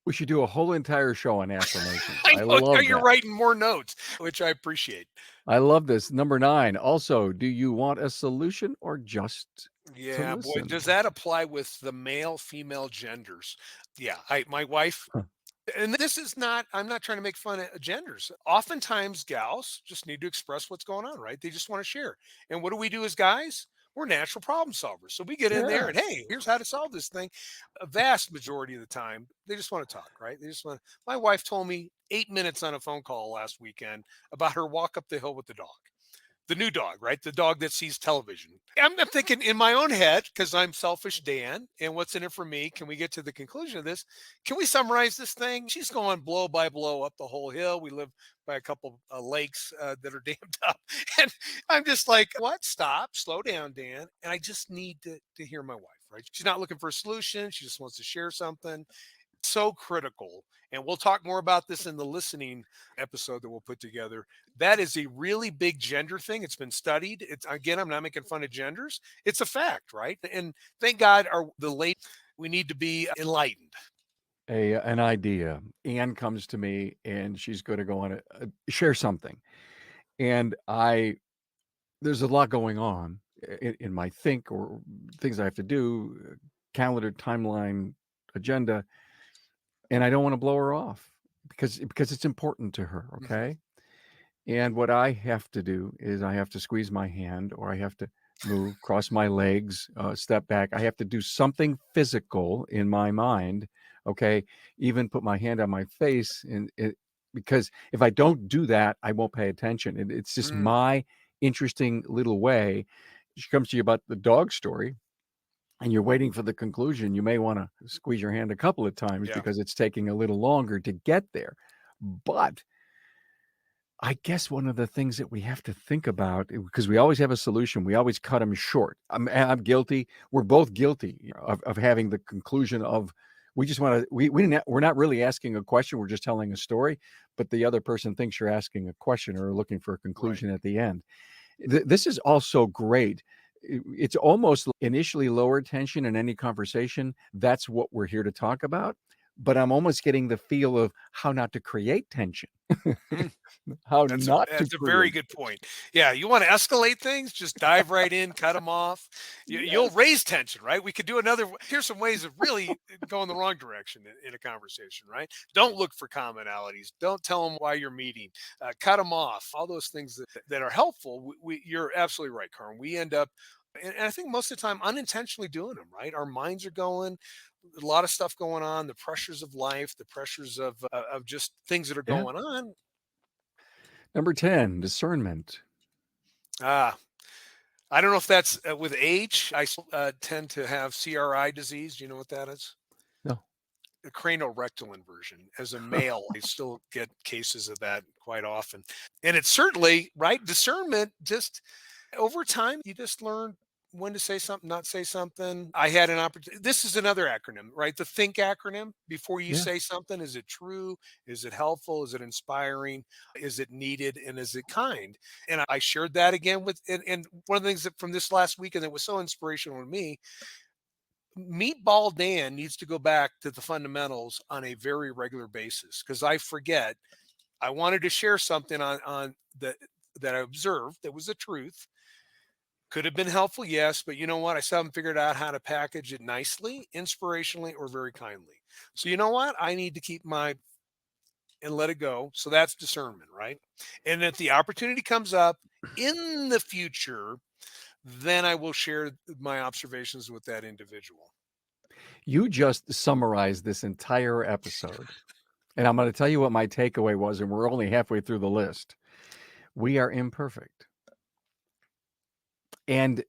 We should do a whole entire show on affirmations. I I know now love you're that. writing more notes, which I appreciate. I love this. Number 9. Also, do you want a solution or just to Yeah, boy, listen? does that apply with the male, female genders? Yeah, my wife, Huh. And this is not, I'm not trying to make fun of genders. Oftentimes, gals just need to express what's going on, right? They just want to share. And what do we do as guys? We're natural problem solvers. So we get in there Yeah. and, hey, here's how to solve this thing. A vast majority of the time, they just want to talk, right? They just want. My wife told me 8 minutes on a phone call last weekend about her walk up the hill with the dog, the new dog, right? The dog that sees television. I'm thinking in my own head, because I'm selfish Dan, and what's in it for me? Can we get to the conclusion of this? Can we summarize this thing? She's going blow by blow up the whole hill. We live by a couple lakes that are dammed up. And I'm just like, what? Stop, slow down, Dan. And I just need to hear my wife, right? She's not looking for a solution. She just wants to share something. So critical. And we'll talk more about this in the listening episode that we'll put together. That is a really big gender thing. It's been studied. It's, again, I'm not making fun of genders. It's a fact, right? And thank God we need to be enlightened. An idea. Anne comes to me and she's going to go on share something. And there's a lot going on in my think or things I have to do, calendar, timeline, agenda, and I don't want to blow her off because it's important to her, Mhm. okay? And what I have to do is I have to squeeze my hand, or I have to move, cross my legs, step back. I have to do something physical in my mind, okay? Even put my hand on my face, because if I don't do that, I won't pay attention. It's just Mm, my interesting little way. She comes to you about the dog story, and you're waiting for the conclusion. You may want to squeeze your hand a couple of times yeah. because it's taking a little longer to get there. But I guess one of the things that we have to think about, because we always have a solution, we always cut them short. I'm guilty. We're both guilty of having the conclusion of we just want to. We're not really asking a question. We're just telling a story, but the other person thinks you're asking a question or looking for a Right. conclusion at the end. This is also great. It's almost initially lower tension in any conversation. That's what we're here to talk about. But I'm almost getting the feel of how not to create tension. Mm. How That's not to a very create. good point. Yeah, you want to escalate things, just dive right in, cut them off. You'll Yes. raise tension, right? We could do another. Here's some ways of really going the wrong direction in a conversation, right? Don't look for commonalities. Don't tell them why you're meeting. Cut them off. All those things that are helpful. You're absolutely right, Carmen. We end up, and I think most of the time, unintentionally doing them, right? Our minds are going. A lot of stuff going on. The pressures of life, the pressures of just things that are Yeah. going on. Number 10, discernment. Ah, I don't know if that's with age. I tend to have CRI disease. Do you know what that is? No. The cranial rectal inversion. As a male, I still get cases of that quite often. And it's certainly, right? Discernment, just over time, you just learn when to say something, not say something. I had an opportunity. This is another acronym, right? The think acronym. Before you Yeah. say something, is it true? Is it helpful? Is it inspiring? Is it needed? And is it kind? And I shared that again and one of the things that from this last weekend that was so inspirational to me, Meatball Dan needs to go back to the fundamentals on a very regular basis because I forget. I wanted to share something on that I observed that was the truth. Could have been helpful, yes, but you know what? I still haven't figured out how to package it nicely, inspirationally, or very kindly. So you know what? I need to keep my and let it go. So that's discernment, right? And if the opportunity comes up in the future, then I will share my observations with that individual. You just summarized this entire episode. And I'm going to tell you what my takeaway was, and we're only halfway through the list. We are imperfect. And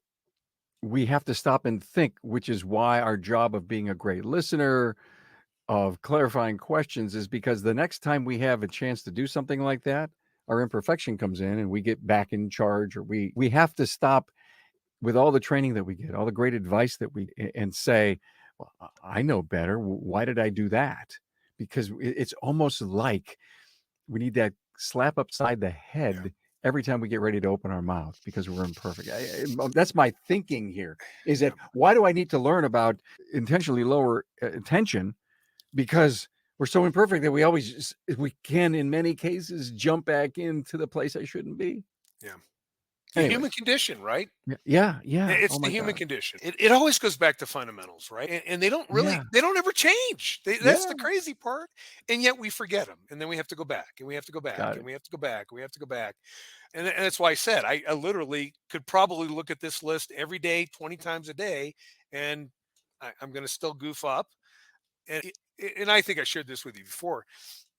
we have to stop and think, which is why our job of being a great listener, of clarifying questions, is because the next time we have a chance to do something like that, our imperfection comes in and we get back in charge, or we have to stop with all the training that we get, all the great advice that and say, well, I know better. Why did I do that? Because it's almost like we need that slap upside the Yeah. head every time we get ready to open our mouth because we're imperfect. That's my thinking here, is that Yeah. why do I need to learn about intentionally lower tension? Because we're so imperfect that we can, in many cases, jump back into the place I shouldn't be. Yeah. The Anyway, human condition, right? yeah, yeah. It's Oh the my human God. condition. It always goes back to fundamentals, right? And Yeah, they don't ever change. That's the yeah. crazy part. And yet we forget them. And then we have to go back and we have to go back Got and it. we have to go back. And we have to go back. And that's why I said I literally could probably look at this list every day, 20 times a day, and I'm going to still goof up. And, and I think I shared this with you before.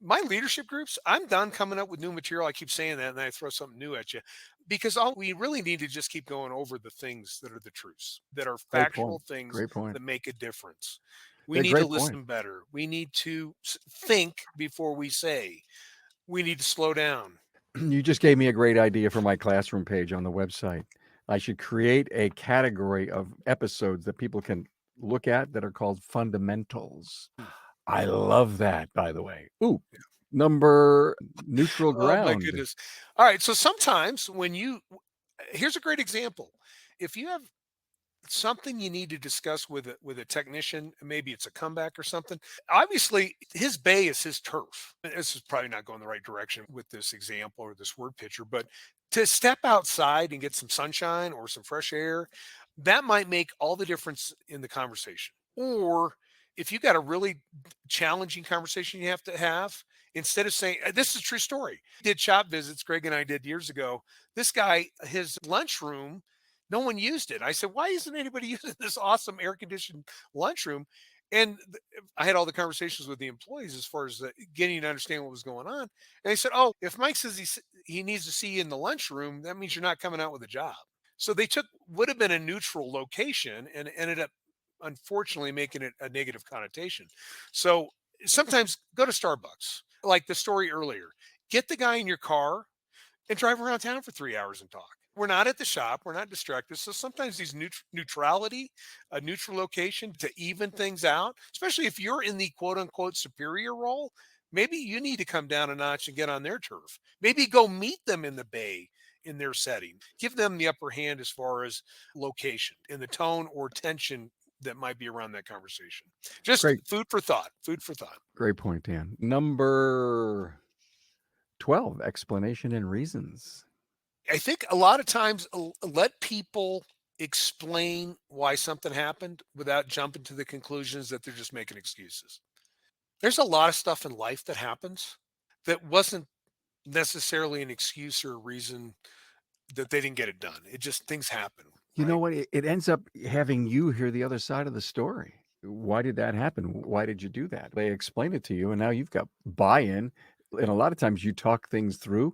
My leadership groups, I'm done coming up with new material. I keep saying that, and then I throw something new at you because all we really need to just keep going over the things that are the truths, that are Great point. factual things Great point. that make a difference. We A need to great point. listen better. We need to think before we say. We need to slow down. You just gave me a great idea for my classroom page on the website. I should create a category of episodes that people can look at that are called fundamentals. Hmm. I love that, by the way. Ooh, number neutral Oh my ground. goodness. All right. So sometimes here's a great example. If you have something you need to discuss with a technician, maybe it's a comeback or something. Obviously, his bay is his turf. This is probably not going the right direction with this example or this word picture, but to step outside and get some sunshine or some fresh air, that might make all the difference in the conversation. Or if you got a really challenging conversation you have to have, instead of saying, this is a true story. Did shop visits, Greg and I did years ago. This guy, his lunchroom, no one used it. I said, "Why isn't anybody using this awesome air conditioned lunchroom?" And I had all the conversations with the employees as far as getting to understand what was going on. And they said, "Oh, if Mike says he needs to see you in the lunchroom, that means you're not coming out with a job." So they took would have been a neutral location and ended up unfortunately making it a negative connotation. So sometimes go to Starbucks, like the story earlier. Get the guy in your car and drive around town for 3 hours and talk. We're not at the shop. We're not distracted. So sometimes these neutrality, a neutral location to even things out, especially if you're in the quote unquote superior role, maybe you need to come down a notch and get on their turf. Maybe go meet them in the bay in their setting. Give them the upper hand as far as location in the tone or tension that might be around that conversation. Just Great, food for thought. Food for thought. great point, Dan. Number 12, explanation and reasons. I think a lot of times let people explain why something happened without jumping to the conclusions that they're just making excuses. There's a lot of stuff in life that happens that wasn't necessarily an excuse or a reason that they didn't get it done. It just things happen, You know right? what? It ends up having you hear the other side of the story. Why did that happen? Why did you do that? They explain it to you, and now you've got buy-in. And a lot of times you talk things through.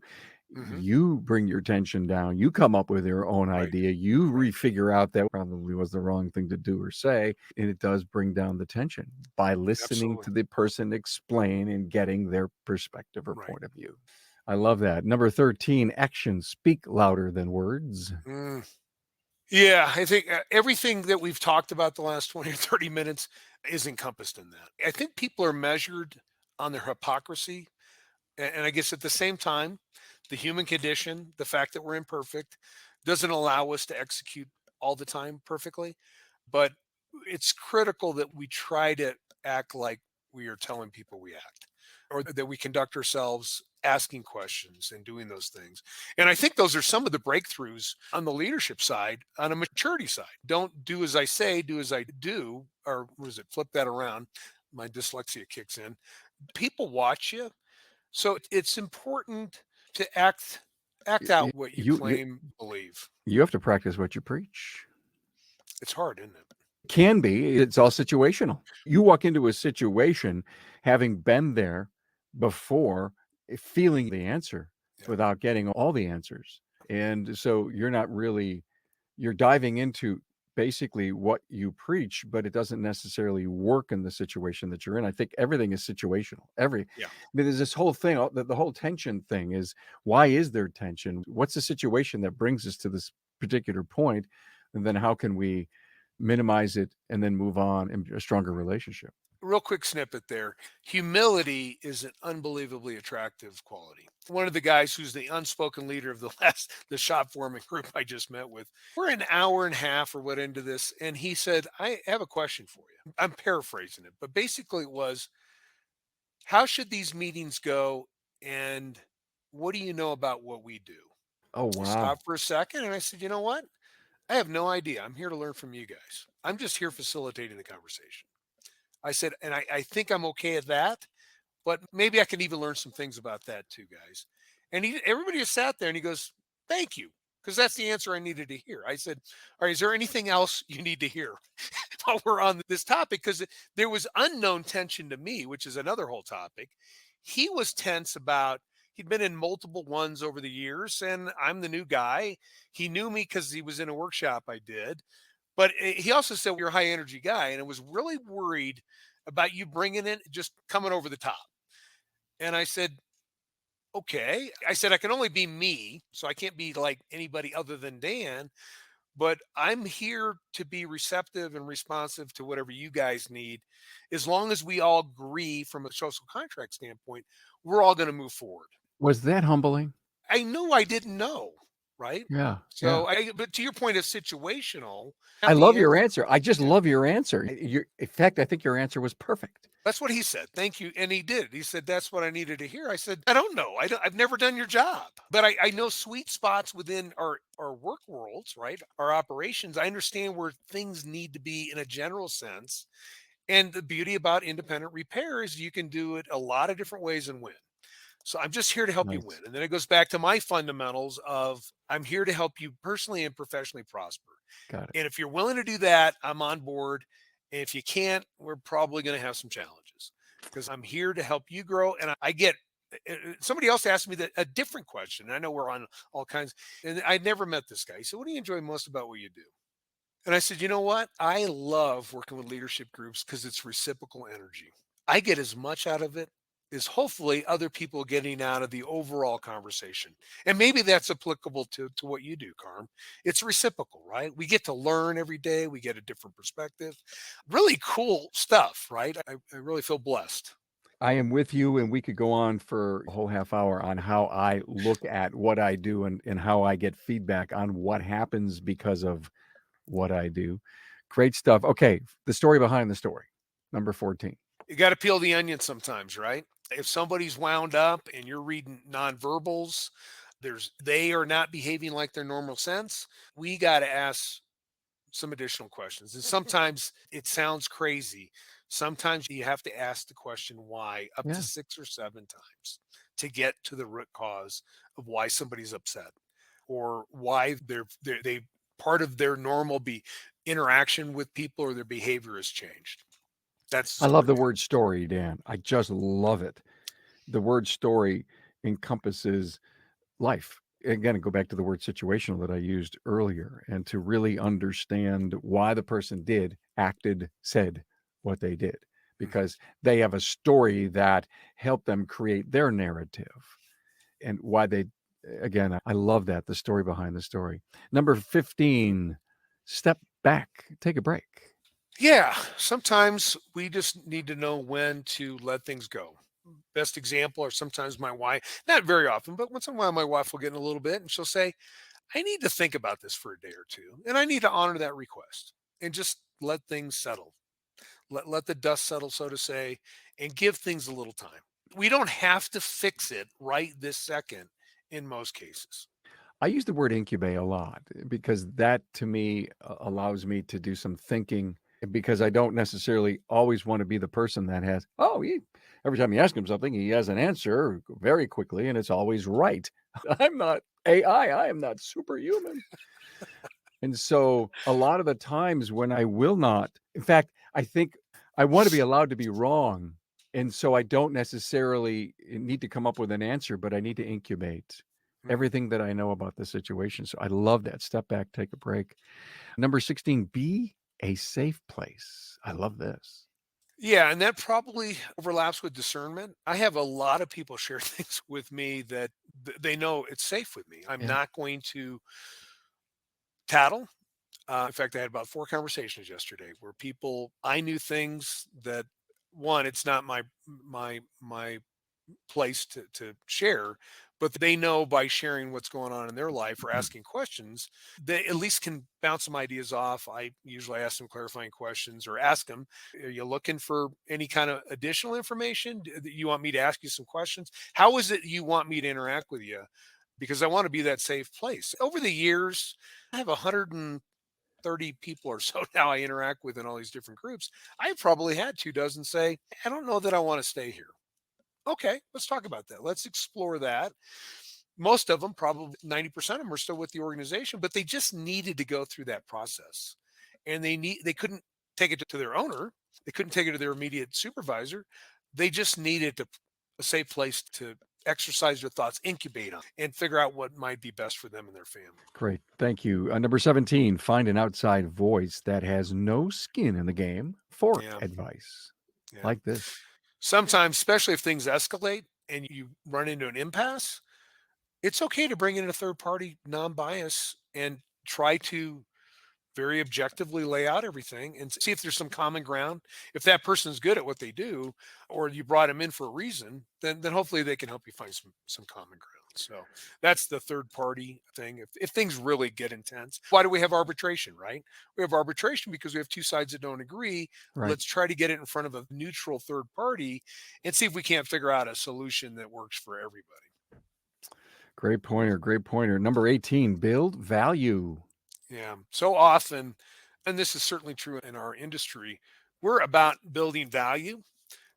Hmm. You bring your tension down. You come up with your own Right. idea. You Right. refigure out that probably was the wrong thing to do or say. And it does bring down the tension by listening Absolutely. to the person explain and getting their perspective or Right. point of view. I love that. Number 13, actions speak louder than words. Mm. Yeah, I think everything that we've talked about the last 20 or 30 minutes is encompassed in that. I think people are measured on their hypocrisy. And I guess at the same time, the human condition, the fact that we're imperfect, doesn't allow us to execute all the time perfectly. But it's critical that we try to act like we are telling people we act, or that we conduct ourselves asking questions and doing those things. And I think those are some of the breakthroughs on the leadership side, on a maturity side. Don't do as I say, do as I do, or what is it? Flip that around. My dyslexia kicks in. People watch you, so it's important to act Y- out what you You, you, claim, believe. you have to practice what you preach. It's hard, isn't it? Can be. It's all situational. You walk into a situation having been there before, feeling the answer Yeah. without getting all the answers. And so you're not really, you're diving into basically what you preach, but it doesn't necessarily work in the situation that you're in. I think everything is situational. Yeah. There's this whole thing, the whole tension thing is, why is there tension? What's the situation that brings us to this particular point? And then how can we minimize it and then move on in a stronger relationship? Real quick snippet there. Humility is an unbelievably attractive quality. One of the guys who's the unspoken leader of the shop foreman group I just met with, we're an hour and a half or what into this, and he said, "I have a question for you." I'm paraphrasing it, but basically it was, "How should these meetings go, and what do you know about what we do?" Oh, I wow. stopped for a second and I said, you know what? I have no idea. I'm here to learn from you guys. I'm just here facilitating the conversation. I said, and I think I'm okay at that, but maybe I can even learn some things about that too, guys. And everybody just sat there and he goes, thank you. Because that's the answer I needed to hear. I said, all right, is there anything else you need to hear while we're on this topic? Because there was unknown tension to me, which is another whole topic. He was tense about, he'd been in multiple ones over the years, and I'm the new guy. He knew me because he was in a workshop I did. But he also said, you're a high energy guy. And I was really worried about you bringing it, just coming over the top. And I said, okay. I said, I can only be me. So I can't be like anybody other than Dan, but I'm here to be receptive and responsive to whatever you guys need. As long as we all agree from a social contract standpoint, we're all going to move forward. Was that humbling? I knew I didn't know, right? Yeah, yeah. So but to your point of situational, I have the love your answer. answer. I just Yeah. love your answer. In fact, I think your answer was perfect. That's what he said. Thank you. And he did. He said, that's what I needed to hear. I said, I don't know. I've never done your job, but I know sweet spots within our work worlds, right? Our operations. I understand where things need to be in a general sense. And the beauty about independent repair is you can do it a lot of different ways and win. So I'm just here to help you win. Nice. And then it goes back to my fundamentals of I'm here to help you personally and professionally prosper. Got it. And if you're willing to do that, I'm on board. And if you can't, we're probably going to have some challenges because I'm here to help you grow. And I get somebody else asked me a different question. And I know we're on all kinds, and I never met this guy. He said, what do you enjoy most about what you do? And I said, you know what? I love working with leadership groups because it's reciprocal energy. I get as much out of it as hopefully other people getting out of the overall conversation. And maybe that's applicable to what you do, Carm. It's reciprocal, right? We get to learn every day. We get a different perspective. Really cool stuff, right? I really feel blessed. I am with you, and we could go on for a whole half hour on how I look at what I do and how I get feedback on what happens because of what I do. Great stuff. Okay, the story behind the story, number 14. You got to peel the onion sometimes, right? If somebody's wound up and you're reading nonverbals, they are not behaving like their normal sense. We got to ask some additional questions. And sometimes it sounds crazy. Sometimes you have to ask the question why up to Yeah, 6 or 7 times to get to the root cause of why somebody's upset or why they part of their normal interaction with people or their behavior has changed. That's the I love story the behind word the story. story, Dan. I just love it. The word story encompasses life. Again, go back to the word situational that I used earlier, and to really understand why the person acted, said what they did, Mhm. because they have a story that helped them create their narrative and why they, again, I love that, the story behind the story. Number 15, step back, take a break. Yeah, sometimes we just need to know when to let things go. Best example, or sometimes my wife, not very often, but once in a while, my wife will get in a little bit and she'll say, I need to think about this for a day or two. And I need to honor that request and just let things settle. Let the dust settle, so to say, and give things a little time. We don't have to fix it right this second in most cases. I use the word incubate a lot because that to me allows me to do some thinking because I don't necessarily always want to be the person that has, every time you ask him something, he has an answer very quickly and it's always right. I'm not AI, I am not superhuman. And so a lot of the times when I will not, in fact, I think I want to be allowed to be wrong. And so I don't necessarily need to come up with an answer, but I need to incubate Mhm. everything that I know about the situation. So I love that. Step back, take a break. Number 16, be a safe place. I love this. Yeah, and that probably overlaps with discernment. I have a lot of people share things with me that they know it's safe with me. I'm Yeah. not going to tattle. In fact, I had about 4 conversations yesterday where people I knew things that one, it's not my place to share, but they know by sharing what's going on in their life or Mm. asking questions, they at least can bounce some ideas off. I usually ask them clarifying questions or ask them, are you looking for any kind of additional information? Do you want me to ask you some questions? How is it you want me to interact with you? because I want to be that safe place. Over the years, I have 130 people or so now I interact with in all these different groups. I probably had 2 dozen say, I don't know that I want to stay here. Okay, let's talk about that. Let's explore that. Most of them, probably 90% of them, are still with the organization, but they just needed to go through that process. And they couldn't take it to their owner. They couldn't take it to their immediate supervisor. They just needed a safe place to exercise their thoughts, incubate on, and figure out what might be best for them and their family. Great. Thank you. Number 17, find an outside voice that has no skin in the game for Yeah. advice. Yeah. Like this. Sometimes, especially if things escalate and you run into an impasse, it's okay to bring in a third party, non-bias, and try to very objectively lay out everything and see if there's some common ground. If that person's good at what they do, or you brought them in for a reason, then hopefully they can help you find some common ground. So that's the third party thing. If things really get intense, why do we have arbitration, right? We have arbitration because we have two sides that don't agree. Right. Let's try to get it in front of a neutral third party and see if we can't figure out a solution that works for everybody. Great pointer. Great pointer. Number 18, build value. Yeah. So often, and this is certainly true in our industry, we're about building value.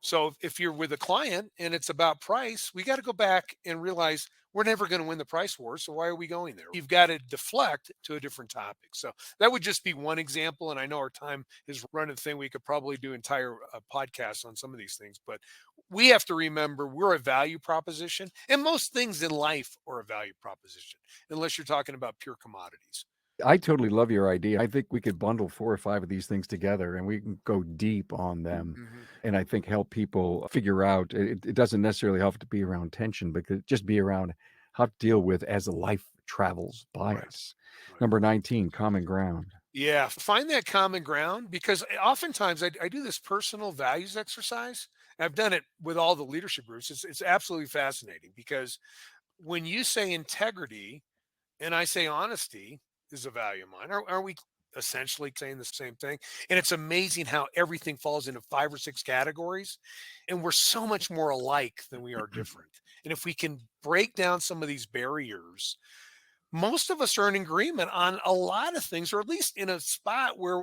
So if you're with a client and it's about price, we got to go back and realize we're never going to win the price war. So why are we going there? You've got to deflect to a different topic. So that would just be one example. And I know our time is running thin. We could probably do entire podcasts on some of these things, but we have to remember we're a value proposition, and most things in life are a value proposition, unless you're talking about pure commodities. I totally love your idea. I think we could bundle 4 or 5 of these things together and we can go deep on them. Mm-hmm. And I think help people figure out it doesn't necessarily have to be around tension, but could just be around how to deal with as life travels by Right. us. Right. Number 19, common ground. Yeah, find that common ground, because oftentimes I do this personal values exercise. I've done it with all the leadership groups. It's absolutely fascinating, because when you say integrity and I say honesty is a value of mine, aren't we essentially saying the same thing? And it's amazing how everything falls into 5 or 6 categories, and we're so much more alike than we are different. And if we can break down some of these barriers, most of us are in agreement on a lot of things, or at least in a spot where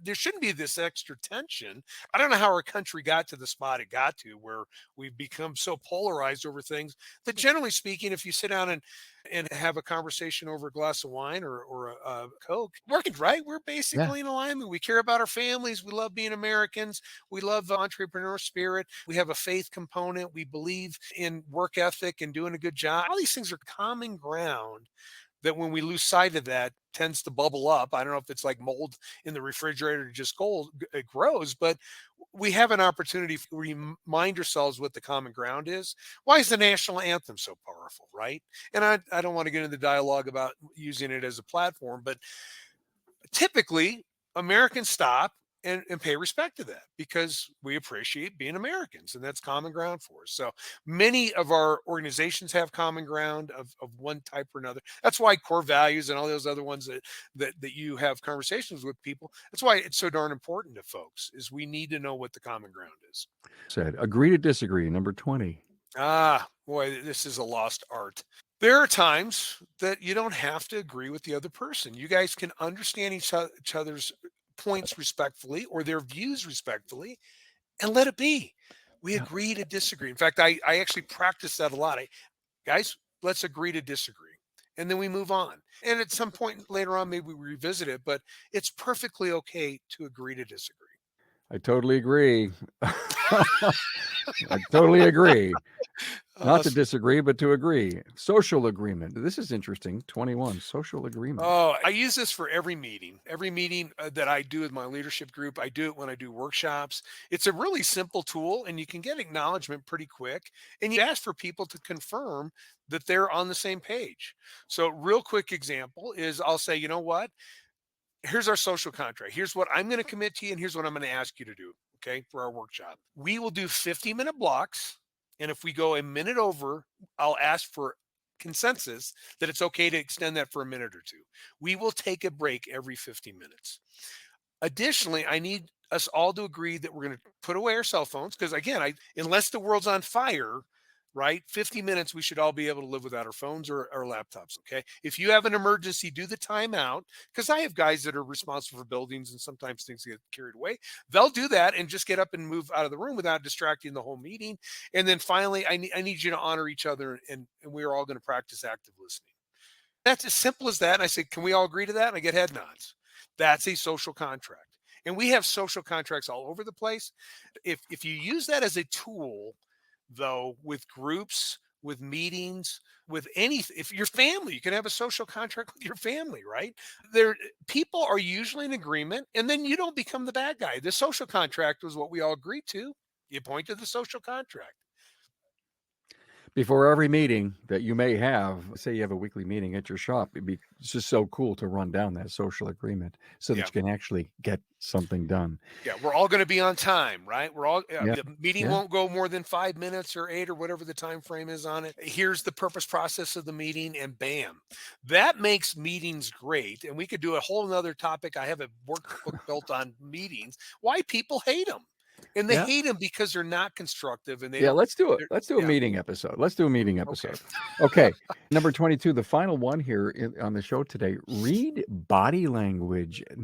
there shouldn't be this extra tension. I don't know how our country got to the spot it got to, where we've become so polarized over things that, generally speaking, if you sit down and have a conversation over a glass of wine or a Coke, working right, we're Yeah. basically in alignment. We care about our families. We love being Americans. We love the entrepreneur spirit. We have a faith component. We believe in work ethic and doing a good job. All these things are common ground that, when we lose sight of that, tends to bubble up. I don't know if it's like mold in the refrigerator, just cold, it grows, but we have an opportunity to remind ourselves what the common ground is. Why is the national anthem so powerful, right? And I don't want to get into the dialogue about using it as a platform, but typically Americans stop and pay respect to that, because we appreciate being Americans, and that's common ground for us. So many of our organizations have common ground of one type or another. That's why core values and all those other ones that you have conversations with people, that's why it's so darn important to folks, is we need to know what the common ground is. Said, agree to disagree. Number 20. Ah, boy, this is a lost art. There are times that you don't have to agree with the other person. You guys can understand each other's points respectfully, or their views respectfully, and let it be. We Yeah. agree to disagree. In fact, I actually practice that a lot. Guys, let's agree to disagree. And then we move on. And at some point later on, maybe we revisit it, but it's perfectly okay to agree to disagree. I totally agree. I totally agree. Not to Sweet. disagree, but to agree. Social agreement. This is interesting. 21, social agreement. Oh, I use this for every meeting. Every meeting that I do with my leadership group, I do it when I do workshops. It's a really simple tool, and you can get acknowledgement pretty quick. And you ask for people to confirm that they're on the same page. So, real quick example is, I'll say, you know what? Here's our social contract. Here's what I'm going to commit to you, and here's what I'm going to ask you to do. Okay, for our workshop, we will do 50-minute blocks. And if we go a minute over, I'll ask for consensus that it's okay to extend that for a minute or two. We will take a break every 50 minutes. Additionally, I need us all to agree that we're going to put away our cell phones, because, again, unless the world's on fire, right? 50 minutes, we should all be able to live without our phones or our laptops. Okay. If you have an emergency, do the timeout. Because I have guys that are responsible for buildings and sometimes things get carried away. They'll do that and just get up and move out of the room without distracting the whole meeting. And then finally, I need you to honor each other, and we're all going to practice active listening. That's as simple as that. And I say, can we all agree to that? And I get head nods. That's a social contract. And we have social contracts all over the place. If you use that as a tool, though, with groups, with meetings, with anything, if your family, you can have a social contract with your family, right? There, people are usually in agreement, and then you don't become the bad guy. The social contract was what we all agreed to. You point to the social contract. Before every meeting that you may have, say you have a weekly meeting at your shop, it's just so cool to run down that social agreement so that Yeah. you can actually get something done. Yeah, we're all going to be on time, right? We're all Yeah. the meeting Yeah. won't go more than 5 minutes or 8 or whatever the time frame is on it. Here's the purpose process of the meeting, and bam, that makes meetings great. And we could do a whole nother topic. I have a workbook built on meetings. Why people hate them, and they Yeah. hate them because they're not constructive and they Yeah, don't. let's do it. they're- Let's do a Yeah. meeting episode. Let's do a meeting Okay. episode. Okay. Number 22, the final one here on the show today. Read body language, Wow.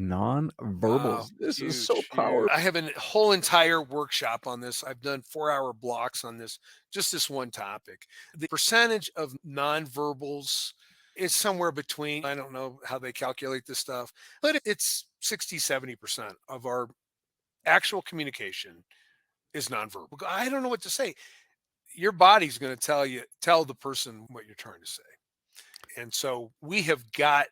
nonverbals. This is so Huge, huge. powerful. I have a whole entire workshop on this. I've done 4-hour blocks on this, just this one topic. The percentage of nonverbals is somewhere between, I don't know how they calculate this stuff, but it's 60-70% of our actual communication is nonverbal. I don't know what to say. Your body's going to tell the person what you're trying to say. And so we have got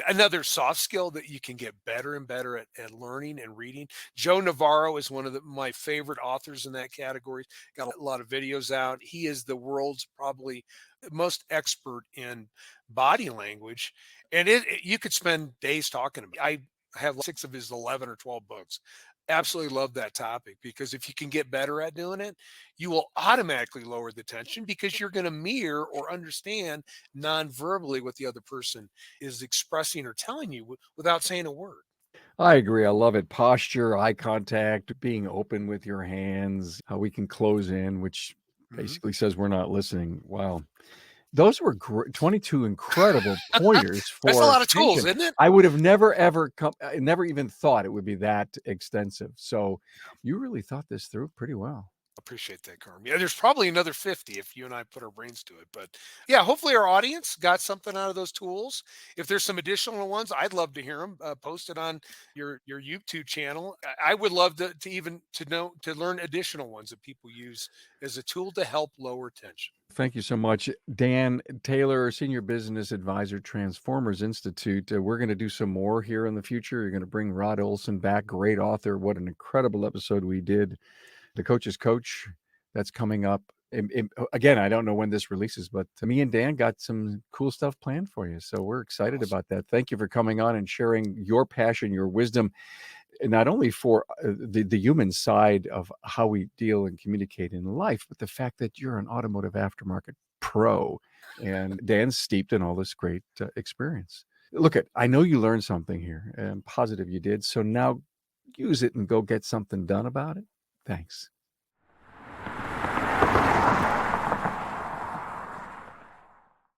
another soft skill that you can get better and better at learning and reading. Joe Navarro is one of my favorite authors in that category. Got a lot of videos out. He is the world's probably most expert in body language. And you could spend days talking to me. I have 6 of his 11 or 12 books. Absolutely love that topic, because if you can get better at doing it, you will automatically lower the tension, because you're going to mirror or understand non-verbally what the other person is expressing or telling you without saying a word. I agree. I love it. Posture, eye contact, being open with your hands, how we can close in, which Mhm. basically says we're not listening. Wow. Those were 22 incredible pointers That's a for lot of tools, tension. isn't it? I would have never, ever never even thought it would be that extensive. So you really thought this through pretty well. Appreciate that, Carm. Yeah, there's probably another 50 if you and I put our brains to it. But yeah, hopefully our audience got something out of those tools. If there's some additional ones, I'd love to hear them posted on your YouTube channel. I would love to learn additional ones that people use as a tool to help lower tension. Thank you so much, Dan Taylor, Senior Business Advisor, Transformers Institute. We're going to do some more here in the future. You're going to bring Rod Olson back, great author. What an incredible episode we did. The Coach's Coach, that's coming up. Again, I don't know when this releases, but me and Dan got some cool stuff planned for you. So we're excited Awesome. about that. Thank you for coming on and sharing your passion, your wisdom, and not only for the human side of how we deal and communicate in life, but the fact that you're an automotive aftermarket pro, and Dan's steeped in all this great experience. Look, I know you learned something here, and I'm positive you did. So now use it and go get something done about it. Thanks.